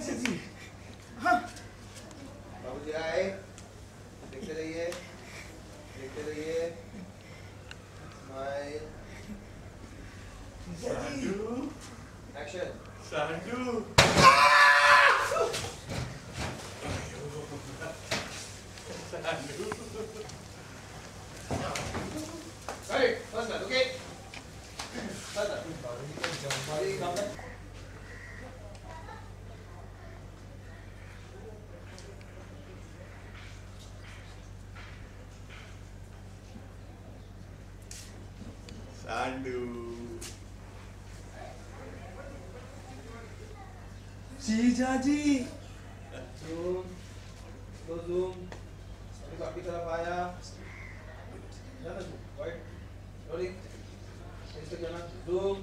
अच्छा जी। हाँ बाबूजी आए, देखते रहिए, देखते रहिए, स्माइल, एक्शन। सांडू Right, first one, okay? First one. Body come back. सांडू जीजा जी। Zoom, go zoom. अभी आपकी तरफ आया। जाना right, rolling. इस पे जाना zoom.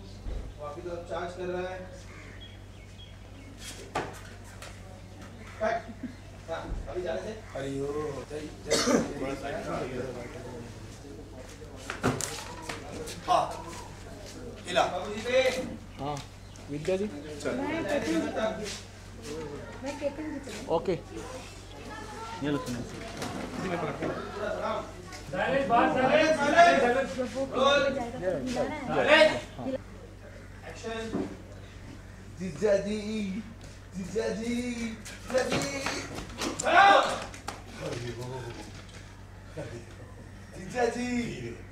वो आपकी तरफ चार्ज कर रहा है। Back. हाँ, अभी जाने से। अरियो हाँ हिला बाबूजी पे। हाँ विद्या जी ओके ये लो सुनो एक्शन। जीजा जी, जीजा जी, जीजा जी। जीजा जी,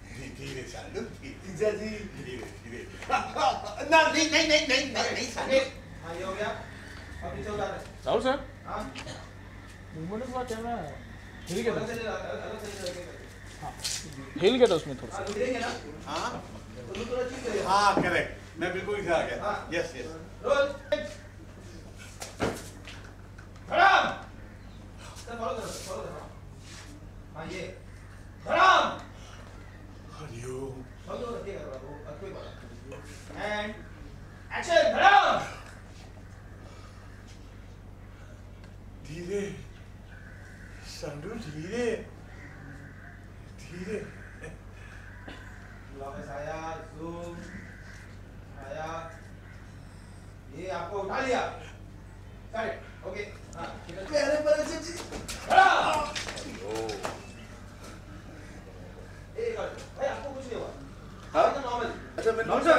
धीरे धीरे सांडू जीजा जी। धीरे धीरे ना नहीं नहीं नहीं नहीं नहीं सांडू हाँ ये हो गया। अब नीचे उतार रहे। राहुल सर हाँ। मूवमेंट का कैमरा हिल गया अलग था से अलग से लगेगा। हिल गया था उसमें थोड़ा हाँ रुकेंगे ना? हाँ तो थोड़ा चीज करिए। हाँ करेक्ट मैं बिल्कुल इधर आ गया हाँ। Yes yes roll. धड़ाम। सर फॉलो करो, फॉलो करो। हाँ ये। धड़ाम। हरिओम फॉलो रखिएगा थोड़ा, वो कोई बात नहीं। And action. धड़ाम। धीरे सांडू धीरे धीरे वापस आया, जूम आया, ये आपको उठा लिया। Correct, okay. हाँ ठीक है। अरे बड़े जी खड़ा। एक और भाई आपको कुछ नहीं हुआ। हाँ? एकदम नॉर्मल। अच्छा मैं नॉर्मल सर।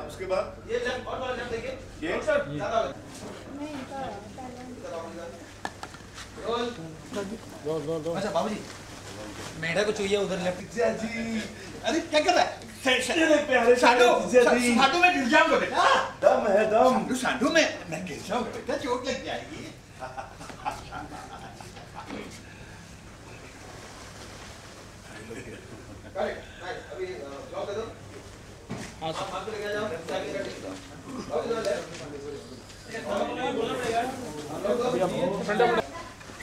उसके बाद ये लेफ्ट और वाला लेफ्ट देखिए। ये? नॉर्मल सर ज्यादा हो गया। रोल। दो अच्छा बाबूजी मेढा को चाहिए उधर लेफ्ट जीजा जी। अरे क्या कर रहा है प्यारे सांडू जीजा जी। सांडू में गिर जाऊंगा बेटा दम है दम। सांडू सांडू मैं गिर जाऊंगा बेटा चोट लग जाएगी करेक्ट नाइस। अभी ब्लॉक दे दो। हाँ आप मार्क लेके जाओ। आगे रेडी ब्लॉक दे दो।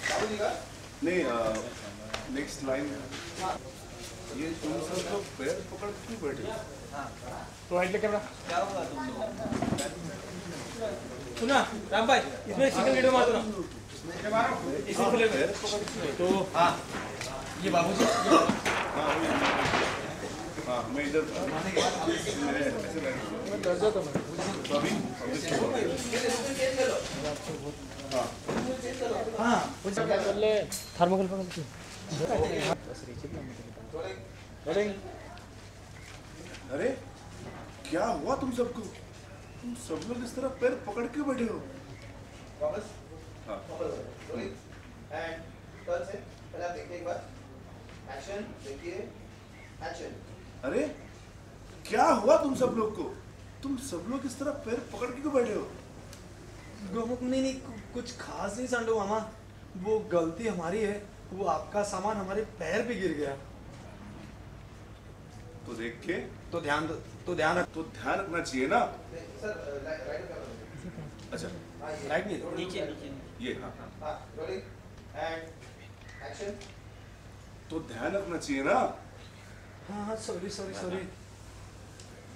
बाबूजी का नहीं नेक्स्ट लाइन ये तुम सब तो पैर पकड़ क्यों बैठे हो? तो राइट ले कैमरा क्या होगा तुम लोग? सुना राम भाई इसमें सिंगल वीडियो मार दो इसी फिल्म में तो हाँ ये बाबूजी हाँ मैं इधर था मैं डर जाता हूँ तो अभी हाँ पहले थर्मोकल पकड़ के अरे क्या हुआ तुम सबको तुम सब लोग इस तरह पैर पकड़ के बैठे हो वापस हाँ रोलिंग एंड टर्न से पहले आप देखिए एक बार। एक्शन देखिए, एक्शन। अरे क्या हुआ तुम सब लोग को तुम सब लोग इस तरह पैर पकड़ के क्यों बैठे हो नहीं कुछ खास नहीं सांडू मामा, वो गलती हमारी है, वो आपका सामान हमारे पैर पे गिर गया। तो देख के तो ध्यान रख तो ध्यान रखना चाहिए ना सर राइट कर। अच्छा हाँ ये राइट नहीं नीचे ये हाँ हाँ रोलिंग एंड एक्शन। तो ध्यान रखना चाहिए ना हाँ सॉरी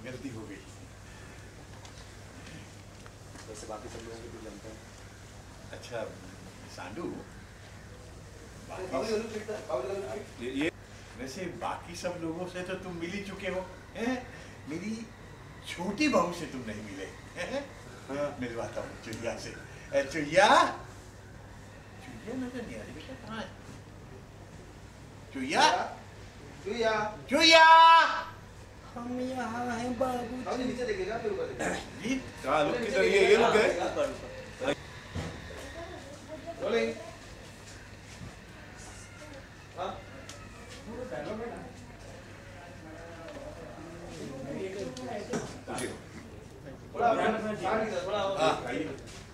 गलती हो गई वैसे बाकी सब लोगों को भी जानते हैं। अच्छा सांडू बाबूजी रोलिंग फिट था, बाबूजी रोलिंग फिट। ये वैसे बाकी सब लोगों से तो तुम मिल ही चुके हो हैं? मेरी छोटी बहू से तुम नहीं मिले हैं? मिलवाता हूँ चिड़िया से चुईया चुईया नजर नहीं आ रही बेटा, कहाँ है चुईया? चुईया चुईया हम यहाँ हैं बाबू। हम नीचे देखेगा फिर ऊपर देखेगा। जी कहाँ लोग किधर ये लोग गए? रोलिंग। हाँ थोड़ा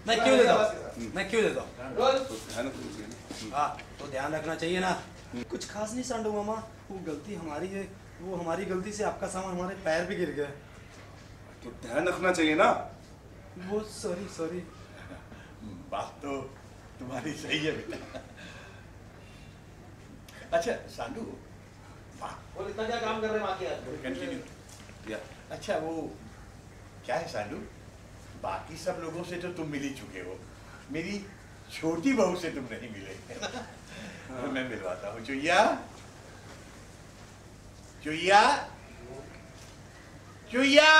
मैं क्यों देता हूँ, मैं क्यों देता हूँ? रोल। है ना तुम लोग, है ना? हाँ तो ध्यान रखना चाहिए ना। कुछ खास नहीं सांडू मामा, वो गलती हमारी है, वो हमारी गलती से आपका सामान हमारे पैर भी गिर गया। तो ध्यान रखना चाहिए ना। वो सॉरी सॉरी। बात तो तुम्हारी सही है बेटा। अच्छा सांडू, वाह, बोल इतना क्या काम कर रहे हैं माँ के हाथ? कंटिन्यू। या अच्छा वो क्या है सांडू, बाकी सब लोगों से तो तुम मिल ही चुके हो, मेरी छोटी बहू से तुम नहीं मिले। तो मैं मिलवाता हूँ। चुईया चुईया चुईया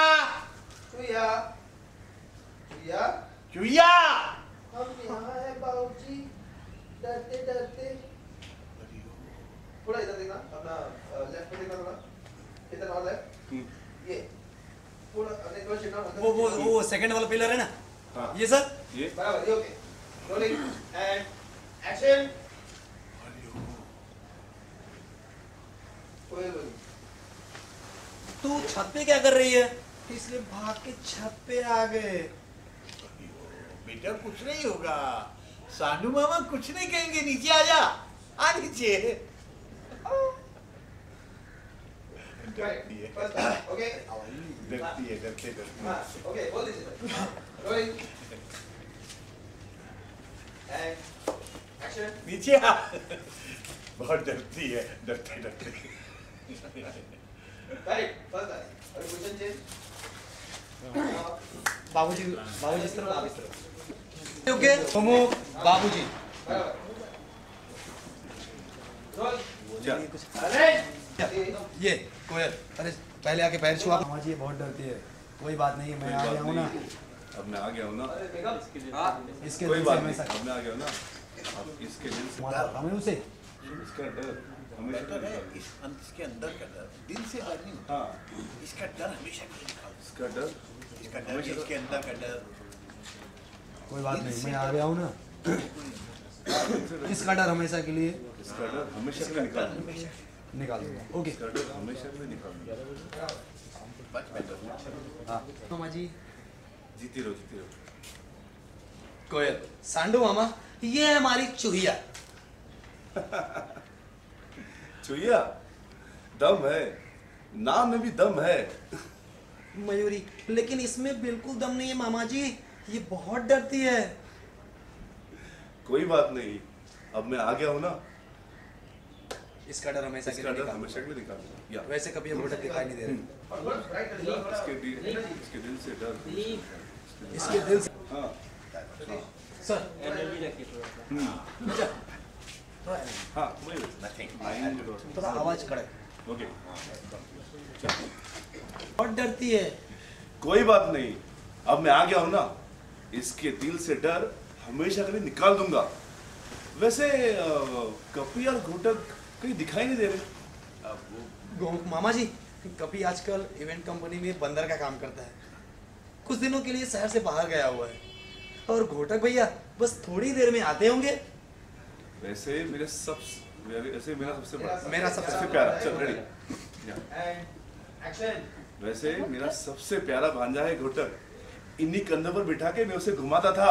चुईया चुईया चुईया। हम यहाँ हैं बाबूजी, डरते डरते। थोड़ा इधर देखना, अपना लेफ्ट में देखना, थोड़ा इधर और लेफ्ट। ये थोड़ा अपने थोड़ा शिट डाउन। वो सेकंड वाला पिलर है ना? हाँ। ये सर ये बराबर, ये ओके। Rolling and action. कोई बोल। तू छत पे क्या कर रही है? इसलिए भाग के छत पे आ गए। बेटा कुछ नहीं होगा, सांडू मामा कुछ नहीं कहेंगे, नीचे आ जा, आ नीचे। डरती है, ओके डरती है, डरते डरते। हाँ ओके बोल दीजिए। Rolling and action. नीचे आ। बहुत डरती है, डरते डरते। Right first time. अभी पोजीशन चेंज। बाबूजी बाबूजी इस तरफ, आप इस तरफ। ओके मोमो बाबूजी। बराबर। रोल। क्या? अरे ये कोयल, अरे पहले आके पैर छुआ। मामा जी ये बहुत डरती है। कोई बात नहीं है, मैं आ गया हूँ ना। अब मैं आ गया हूँ ना। अरे मेकअप। इसके कोई दिल बात से नहीं, हमेशा अब मैं आ गया हूँ ना। अब इसके दिल से हमें उसे इसका डर हमेशा डर है, निकाल। इसके अंदर का डर, दिल से डर नहीं होता। हाँ, इसका डर हमेशा के लिए निकालो। इसका डर इसका डर, इसके अंदर का डर। कोई बात नहीं, मैं आ गया हूँ ना। इसका डर हमेशा के लिए इसका डर हमेशा के लिए निकाल दूंगा। निकाल दूंगा। ओके इसका डर हमेशा के लिए निकाल दूंगा। बच मैं तो हाँ मामा जी। जीती रहो, जीती रहो। कोयल, सांडू मामा, ये है हमारी चूहिया। चुईया, दम है, नाम में भी दम है। मयूरी, लेकिन इसमें बिल्कुल दम नहीं है मामा जी, ये बहुत डरती है। कोई बात नहीं, अब मैं आ गया हूँ ना। इसका डर हमेशा के इसका लिए डर निकाल हमेशा दूंगा। के लिए निकाल दूंगा। या वैसे कभी हम घोटक दिखाई नहीं दे रहे। और बोल राइट कर दीजिए थोड़ा। इसके दिल से डर। इसके दिल से हाँ, सर एनर्जी रखिए थोड़ा सा। हाँ, वही नथिंग। थोड़ा आवाज कड़क। ओके। बहुत डरती है। कोई बात नहीं, अब मैं आ गया हूँ ना। इसके दिल से डर हमेशा के लिए निकाल दूंगा। वैसे कपी और घोटक कहीं दिखाई नहीं दे रहे। अब वो मामा जी, कभी आजकल इवेंट कंपनी में बंदर का काम करता है, कुछ दिनों के लिए शहर से बाहर गया हुआ है। और घोटक भैया बस थोड़ी देर में आते होंगे। वैसे मेरा सबसे मेरा सबसे प्यारा, चल रेडी। And action. वैसे मेरा सबसे प्यारा भांजा है घोटक। इन्हीं कंधों पर बिठा के मैं उसे घुमाता था।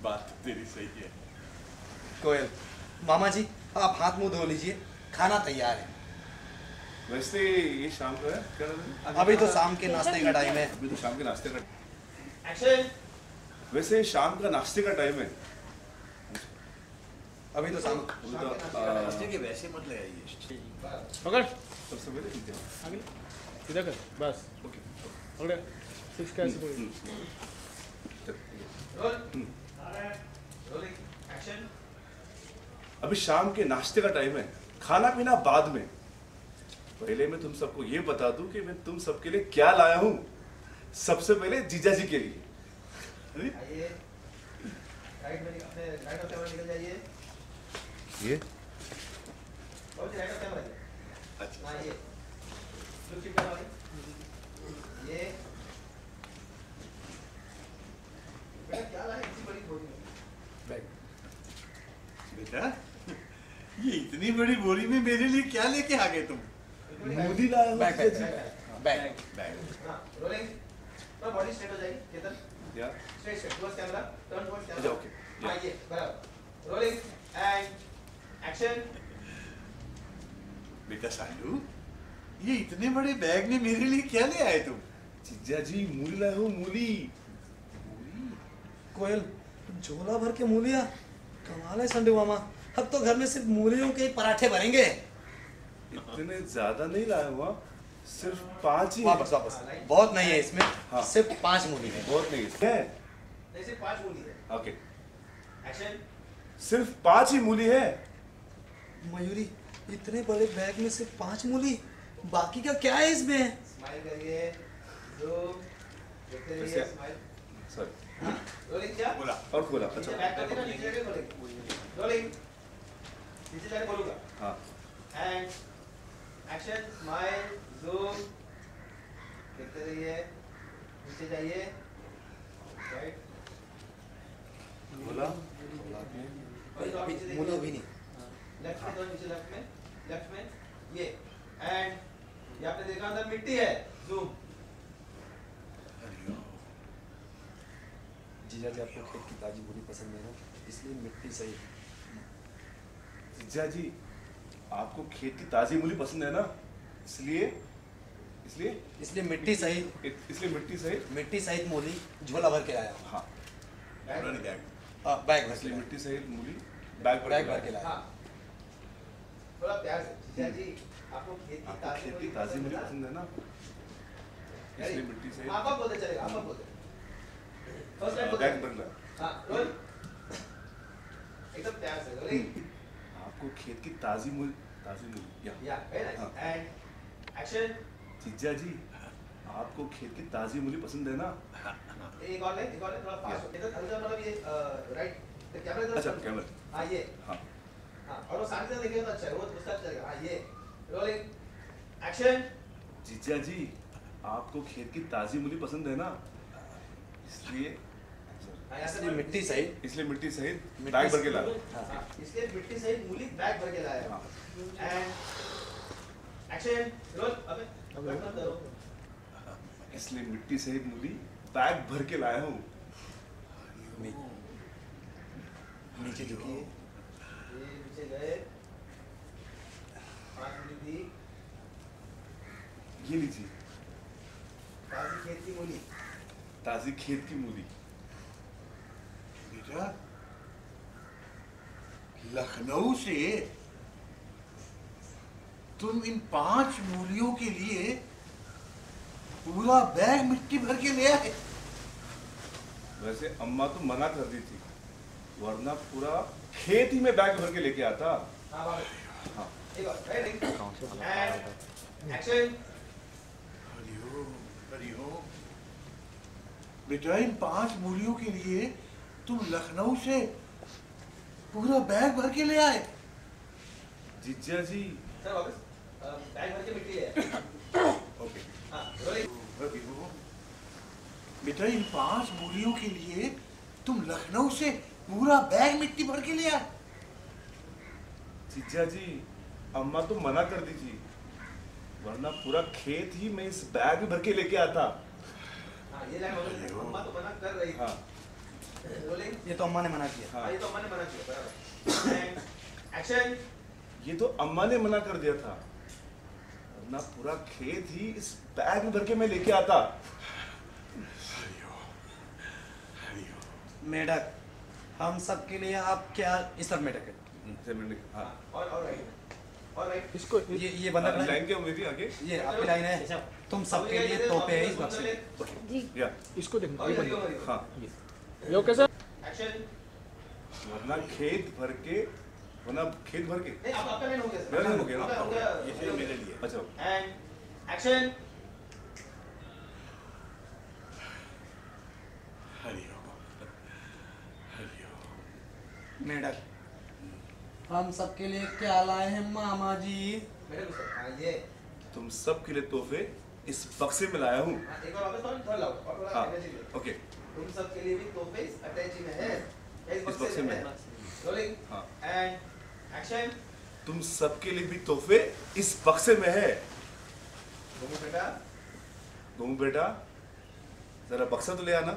बात तेरी सही है। कोयल, मामा जी आप हाथ मुंह धो लीजिए, खाना तैयार है। वैसे ये शाम का है क्या नाम है? अभी तो शाम के नाश्ते का टाइम है। अभी तो शाम के नाश्ते का। एक्शन। वैसे शाम का नाश्ते का टाइम है। अभी तो शाम अभी तो, नाश्ते के वैसे मत ले आइए। पकड़ सबसे पहले ठीक है। आगे सीधा कर बस ओके। पकड़ सिक्स कैसे पकड़ रोल। Rolling action. अभी शाम के नाश्ते का टाइम है, खाना पीना बाद में। पहले मैं तुम सबको ये बता दूं कि मैं तुम सबके लिए क्या लाया हूं। सबसे पहले जीजा जी के लिए। आइए। राइट में अपने राइट ऑफ कैमरा निकल जाइए। ये और राइट ऑफ कैमरा अच्छा हाँ ये लुक शिफ्ट करना भाई ये बेटा क्या लाए इतनी बड़ी बोरी में बैग बेटा ये इतनी बड़ी बोरी में मेरे लिए क्या लेके आ गए तुम? मूली लाया हूँ बैग जीजा बैग जी। Bag bag. हाँ रोलिंग तो बॉडी स्ट्रेट हो जाएगी केतन या straight straight towards camera turn towards अच्छा कैमरा ओके हाँ ये बराबर रोलिंग एंड एक्शन बेटा सालू ये इतने बड़े बैग में मेरे लिए क्या ले आए तुम? जीजा जी मूली लाया हूँ मूली। कोयल झोला भर के मूलियाँ, कमाल है संडू मामा। अब तो घर में सिर्फ मूलियों के ही पराठे बनेंगे। इतने ज्यादा नहीं लाया हुआ, सिर्फ 5 ही है। वापस वापस, बहुत नहीं है इसमें, हाँ। सिर्फ 5 मूली है। बहुत नहीं है। जैसे 5 मूली है ओके एक्शन सिर्फ 5 ही मूली है। मयूरी, इतने बड़े बैग में सिर्फ 5 मूली, बाकी का क्या है इसमें? स्माइल करिए जूम देखते रहिए वैसे- स्माइल सॉरी रोलिंग क्या बोला और खोला। नीचे अच्छा बैक कर देना नीचे जाके खोलेंगे रोलिंग नीचे जाके खोलूंगा हाँ एंड एक्शन स्माइल जूम देखते रहिए नीचे जाइए राइट खोला। मूली अभी नहीं। लेफ्ट में तो नीचे लेफ्ट में ये एंड ये आपने देखा अंदर मिट्टी है जूम जीजा जी आपको खेत की ताजी मूली पसंद है ना, इसलिए मिट्टी सही। जीजा जी आपको खेत की ताजी मूली पसंद है ना, इसलिए इसलिए इसलिए मिट्टी सही, इसलिए मिट्टी सही। मिट्टी सहित मूली झोला भर के लाया हूँ। हाँ उन्होंने बैग बैग भर इसलिए के मिट्टी सही मूली बैग बैग भर के लाया। हाँ थोड़ा प्यार से जीजा जी आपको खेत की आपको खेत की ताजी मूली पसंद है ना, इसलिए मिट्टी सही आप बोलते चलेगा आप बोलते फर्स्ट टाइम बैग बोलते भर ला। हाँ रोल एकदम प्यार से रोलिंग आपको खेत की ताजी मूली या वेरी हाँ। नाइस एंड एक्शन जीजा जी आपको खेत की ताजी मूली पसंद है ना। एक और लाइन थोड़ा फास्ट इधर हल्का मतलब ये राइट तो कैमरा इधर अच्छा कैमरा हाँ ये हाँ हाँ और वो सामने से देखेगा तो अच्छा है वो उसका अच्छा चलेगा हाँ ये रोलिंग एक्शन जीजा जी आपको खेत की ताजी मूली पसंद है ना, इसलिए हाँ यहाँ से इसलिए मिट्टी सही, इसलिए मिट्टी सहित मिट्टी बैग भर के ला। हाँ इसलिए मिट्टी सहित मूली बैग भर के लाया हाँ एंड एक्शन रोल अबे कट मत करो इसलिए मिट्टी सहित मूली बैग भर के लाया हूँ। नीचे झुकिए। ये नीचे गए 5 मूली दी ये लीजिए ताजी खेत की मूली ताजी खेत की मूली। बेटा लखनऊ से तुम इन 5 मूलियों के लिए पूरा बैग मिट्टी भर के ले आए? वैसे अम्मा तो मना कर दी थी, वरना पूरा खेत ही में बैग भर के लेके आता। हाँ बाबा हाँ एक और right and action Hariom Hariom. बेटा इन 5 मूलियों के लिए तुम लखनऊ से पूरा बैग भर के ले आए? जीजा जी सर वापस बैग भर के मिट्टी ले ओके हाँ रोलिंग हरिओम। बेटा इन 5 मूलियों के लिए तुम लखनऊ से पूरा बैग मिट्टी भर के ले आए? जीजा जी अम्मा तो मना कर दी थी, वरना पूरा खेत ही में इस बैग में भर के लेके आता। हाँ ये लाइन बोलो अम्मा तो मना कर रही हाँ थी रोलिंग ये तो अम्मा ने मना किया। हाँ ये तो अम्मा ने मना किया बराबर एंड एक्शन ये तो अम्मा ने मना कर दिया था, वरना पूरा खेत ही इस बैग में भर के मैं लेके आता। मेढक, हम सब के लिए आप क्या इस तरफ मेढक है। हाँ और राइट इसको ये बंदा खड़ा है। लाइन क्या मेरी आगे ये आपकी लाइन है, तुम सबके लिए तोहफे है इस बक्से में। या इसको देखो और हरिओम हाँ ये ओके सर। एक्शन वरना खेत भर के वरना खेत भर के नहीं आपका लाइन हो गया सर मेरा line हो गया ना? हो गया ये सिर्फ मेरे लिए। अच्छा एंड एक्शन हरिओम हरिओम। मेढक, हम सबके लिए क्या लाए हैं मामा जी? मेरे को सर, हाँ ये तुम सबके लिए तोहफे इस बक्से में लाया हूँ। हाँ, एक बार वापस थोड़ा लाओ और थोड़ा हाँ, एनर्जी दो। ओके। तुम सबके लिए भी तोहफे इस अटैची में है, इस बक्से में है। रोलिंग हाँ। And action. तुम सबके लिए भी तोहफे इस बक्से में है। घूमो बेटा, गोमू बेटा, जरा बक्सा तो ले आना।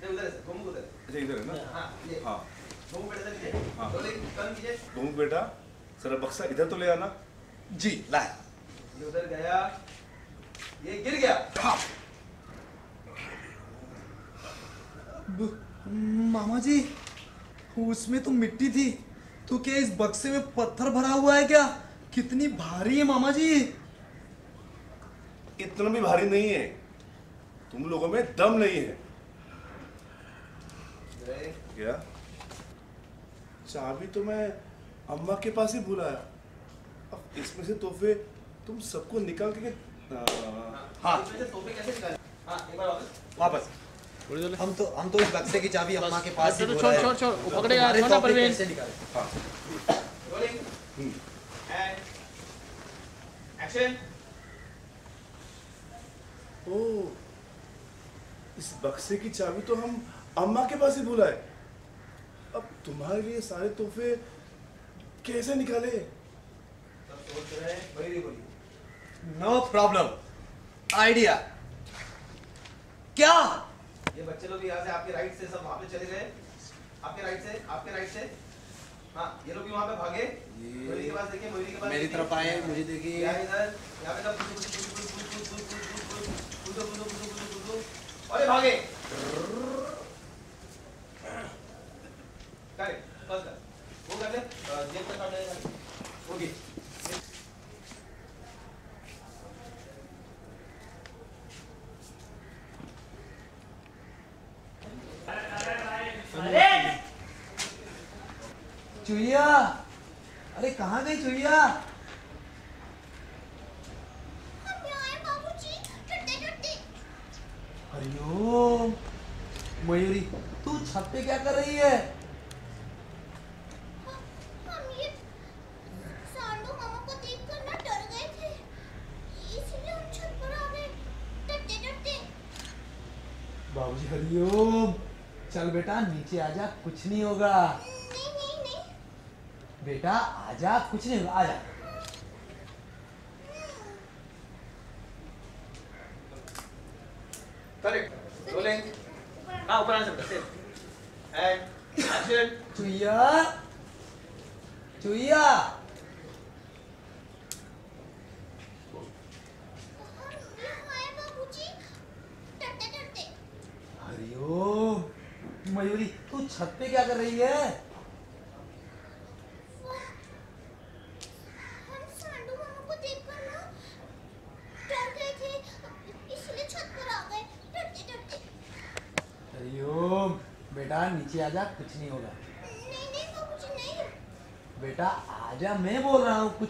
ये उधर है, घूमो उधर। अच्छा इधर है ना? हाँ ये हाँ। घूमो बेटा इधर कीजिए। हाँ। रोलिंग टर्न कीजिए। गोमू बेटा, जरा बक्सा इधर तो ले आना। जी लाया। ये उधर गया, ये गिर गया। हाँ। मामा जी, उसमें तो मिट्टी थी, तो क्या इस बक्से में पत्थर भरा हुआ है क्या? कितनी भारी है मामा जी। इतना भी भारी नहीं है, तुम लोगों में दम नहीं है। जय। क्या? चाबी तो मैं अम्मा के पास ही भूल आया। अब इसमें से तोहफे तुम सबको निकाल के हाँ। इसमें से तोहफे कैसे निकाले? हाँ, एक बार वापस। वापस। हम तो इस बक्से की चाबी अम्मा के पास ही भूल आए। छोड़ वो पकड़ेगा, हमारे छोड़ना तोहफे परवीन। कैसे निकाले? हाँ। Rolling and action. ओह, इस बक्से की चाबी तो हम अम्मा के पास ही भूल आए। अब तुम्हारे लिए सारे तोहफे कैसे निकाले? सब सोच रहे हैं, वही नहीं बोलिए। No problem, idea. क्या? ये बच्चे लोग यहाँ से आपके राइट से सब वहाँ पे चले गए, आपके राइट से। हाँ, ये लोग भी वहाँ पे भागे। मोहिनी के पास देखिए, मोहिनी के पास मेरी देखिए। तरफ आए, मुझे देखिए। यहाँ इधर, यहाँ पे सब कूदो, और ये भागे। करे, बस कर। वो कर ले, जेब तक काट लेगा। होगी। चुईया, अरे कहाँ गई चुईया? हरिओम, मयूरी, तू छत पे क्या कर रही है? हम ये सांडू मामा को देखकर ना डर गए थे, इसलिए हम छत पर आ गए, डरते। बाबूजी हरिओम, चल बेटा नीचे आजा, कुछ नहीं होगा। नहीं। बेटा आजा, कुछ नहीं होगा, आजा। करेक्ट। रोलिंग। हाँ, ऊपर आना सकता है। And action. चुईया, चुईया। हम यहाँ आए बाबूजी, डरते। हरिओम, मयूरी तू छत पे क्या कर रही है? हम सांडू मामा को देखकर ना डर गए थे, इसलिए छत पर आ गए, डरते। हरिओम, बेटा नीचे आजा, कुछ नहीं होगा। नहीं बाबूजी नहीं। बेटा आजा, मैं बोल रहा हूँ कुछ